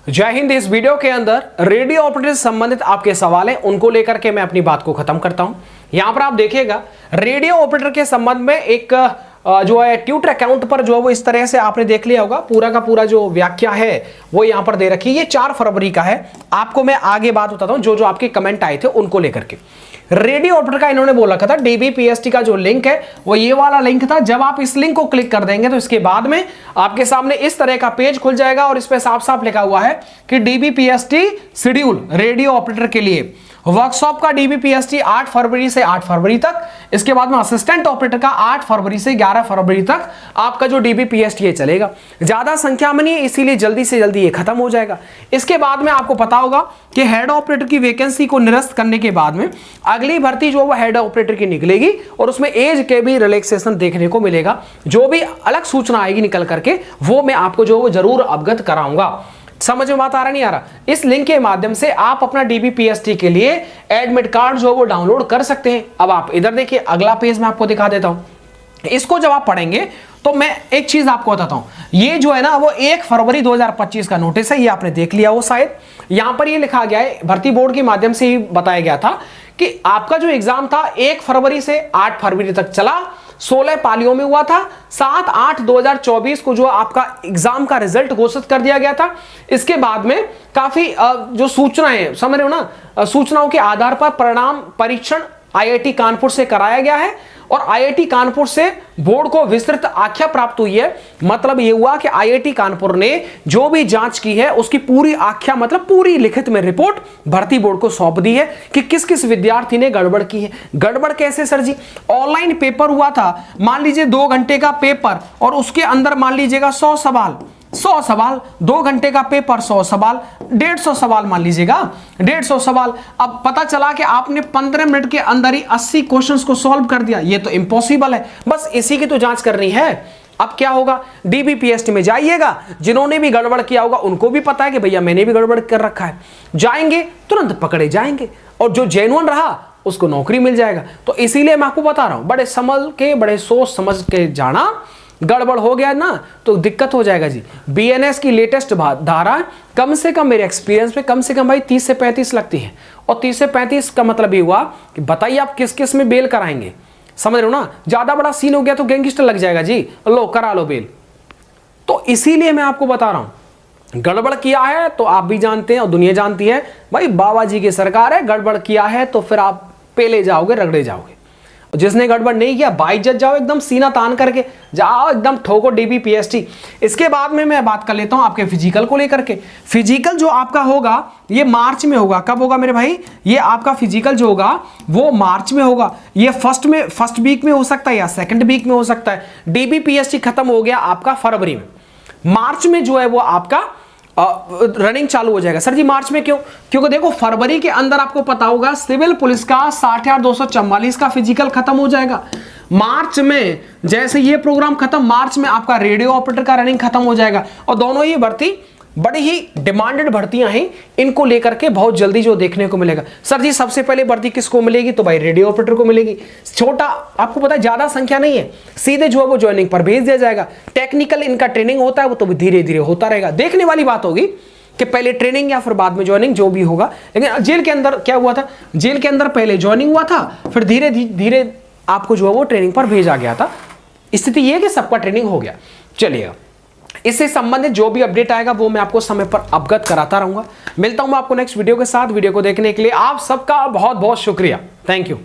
जय हिंद। इस वीडियो के अंदर रेडियो ऑपरेटर से संबंधित आपके सवाल हैं, उनको लेकर के मैं अपनी बात को खत्म करता हूं। यहां पर आप देखिएगा रेडियो ऑपरेटर के संबंध में एक जो है ट्विटर अकाउंट पर जो है वो इस तरह से आपने देख लिया होगा, पूरा का पूरा जो व्याख्या है वो यहां पर दे रखी है। ये 4 फरवरी का है। आपको मैं आगे बात बताता हूं जो जो आपके कमेंट आए थे उनको लेकर के। रेडियो ऑपरेटर का इन्होंने बोला था डीबीपीएसटी का जो लिंक है वो ये वाला लिंक था। जब आप इस लिंक को क्लिक कर देंगे तो इसके बाद में आपके सामने इस तरह का पेज खुल जाएगा और इस पे साफ साफ लिखा हुआ है कि डीबीपीएसटी शेड्यूल रेडियो ऑपरेटर के लिए वर्कशॉप का डीबीपीएसटी 8 फरवरी से 8 फरवरी तक, इसके बाद में असिस्टेंट ऑपरेटर का 8 फरवरी से 11 फरवरी तक आपका जो डीबीपीएसटी चलेगा। ज्यादा संख्या में नहीं है, इसीलिए जल्दी से जल्दी ये खत्म हो जाएगा। इसके बाद में आपको पता होगा कि हेड ऑपरेटर की वैकेंसी को निरस्त करने के बाद में अगली भर्ती जो वो हेड ऑपरेटर की निकलेगी और उसमें एज के भी रिलैक्सेशन देखने को मिलेगा। जो भी अलग सूचना आएगी निकल करके वो मैं आपको जो वो जरूर अवगत कराऊंगा। समझ में बात आ रहा नहीं आ रहा? इस लिंक के माध्यम से आप अपना डीबीपीएसटी के लिए एडमिट कार्ड जो वो डाउनलोड कर सकते हैं। अब आप इधर देखिए, अगला पेज मैं आपको दिखा देता हूं। इसको जब आप पढ़ेंगे तो मैं एक चीज आपको बताता हूं। ये जो है ना वो 1 फरवरी 2025 का नोटिस है, ये आपने देख लिया वो शायद। यहां पर ये लिखा गया है, भर्ती बोर्ड के माध्यम से ही बताया गया था कि आपका जो एग्जाम था 1 फरवरी से 8 फरवरी तक चला, 16 पालियों में हुआ था। 7/8/2024 को जो आपका एग्जाम का रिजल्ट घोषित कर दिया गया था। इसके बाद में काफी जो सूचनाएं, समझ रहे हो ना, सूचनाओं के आधार पर परिणाम परीक्षण आईआईटी कानपुर से कराया गया है और आईआईटी कानपुर से बोर्ड को विस्तृत आख्या प्राप्त हुई है। मतलब यह हुआ कि आईआईटी कानपुर ने जो भी जांच की है उसकी पूरी आख्या, मतलब पूरी लिखित में रिपोर्ट भर्ती बोर्ड को सौंप दी है कि किस किस विद्यार्थी ने गड़बड़ की है। गड़बड़ कैसे सर जी? ऑनलाइन पेपर हुआ था, मान लीजिए 2 घंटे का पेपर और उसके अंदर मान लीजिएगा 100 सवाल, 2 घंटे का पेपर 100 सवाल, 150 सवाल मान लीजिएगा, 150 सवाल। अब पता चला कि आपने 15 मिनट के अंदर ही 80 क्वेश्चंस को सॉल्व कर दिया। ये तो इम्पॉसिबल है। बस इसी की तो जांच करनी है। अब क्या होगा, डीबीपीएसटी में जाइएगा, जिन्होंने भी गड़बड़ किया होगा उनको भी पता है कि भैया मैंने भी गड़बड़ कर रखा है, जाएंगे तुरंत पकड़े जाएंगे और जो जेन्युइन रहा उसको नौकरी मिल जाएगा। तो इसीलिए मैं आपको बता रहा हूं, बड़े संभल के, बड़े सोच समझ के जाना। गड़बड़ हो गया ना तो दिक्कत हो जाएगा जी। बीएनएस की लेटेस्ट धारा कम से कम मेरे एक्सपीरियंस में कम से कम भाई 30 से 35 लगती है और 30 से 35 का मतलब ये हुआ कि बताइए आप किस किस में बेल कराएंगे। समझ रहे हो ना? ज्यादा बड़ा सीन हो गया तो गैंगस्टर लग जाएगा जी, लो करा लो बेल। तो इसीलिए मैं आपको बता रहा हूं, गड़बड़ किया है तो आप भी जानते हैं और दुनिया जानती है भाई, बाबा जी की सरकार है। गड़बड़ किया है तो फिर आप पेले जाओगे, रगड़े जाओगे। जिसने गड़बड़ नहीं किया बाइज्जत जाओ, एकदम सीना तान करके जाओ, एकदम ठोको डीबीपीएसटी। इसके बाद में मैं बात कर लेता हूं आपके फिजिकल को लेकर के। फिजिकल जो आपका होगा ये मार्च में होगा। कब होगा मेरे भाई? ये आपका फिजिकल जो होगा वो मार्च में होगा। ये फर्स्ट वीक में हो सकता है या सेकंड वीक में हो सकता है। डीबीपीएसटी खत्म हो गया आपका फरवरी में, मार्च में जो है वो आपका रनिंग चालू हो जाएगा। सर जी मार्च में क्यों? क्योंकि देखो फरवरी के अंदर आपको पता होगा सिविल पुलिस का 60,244 का फिजिकल खत्म हो जाएगा। मार्च में जैसे ये प्रोग्राम खत्म, मार्च में आपका रेडियो ऑपरेटर का रनिंग खत्म हो जाएगा। और दोनों ही भर्ती बड़ी ही डिमांडेड भर्तियां हैं, इनको लेकर के बहुत जल्दी जो देखने को मिलेगा। सर जी सबसे पहले भर्ती किसको मिलेगी? तो भाई रेडियो ऑपरेटर को मिलेगी। छोटा आपको पता है ज्यादा संख्या नहीं है, सीधे जो है वो ज्वाइनिंग पर भेज दिया जाएगा। टेक्निकल इनका ट्रेनिंग होता है वो तो धीरे धीरे होता रहेगा। देखने वाली बात होगी कि पहले ट्रेनिंग या फिर बाद में ज्वाइनिंग, जो भी होगा। लेकिन जेल के अंदर क्या हुआ था, जेल के अंदर पहले ज्वाइनिंग हुआ था, फिर धीरे धीरे आपको जो है वो ट्रेनिंग पर भेजा गया था। स्थिति यह कि सबका ट्रेनिंग हो गया। चलिएगा, इससे संबंधित जो भी अपडेट आएगा वो मैं आपको समय पर अवगत कराता रहूंगा। मिलता हूं मैं आपको नेक्स्ट वीडियो के साथ। वीडियो को देखने के लिए आप सबका बहुत बहुत शुक्रिया। Thank you.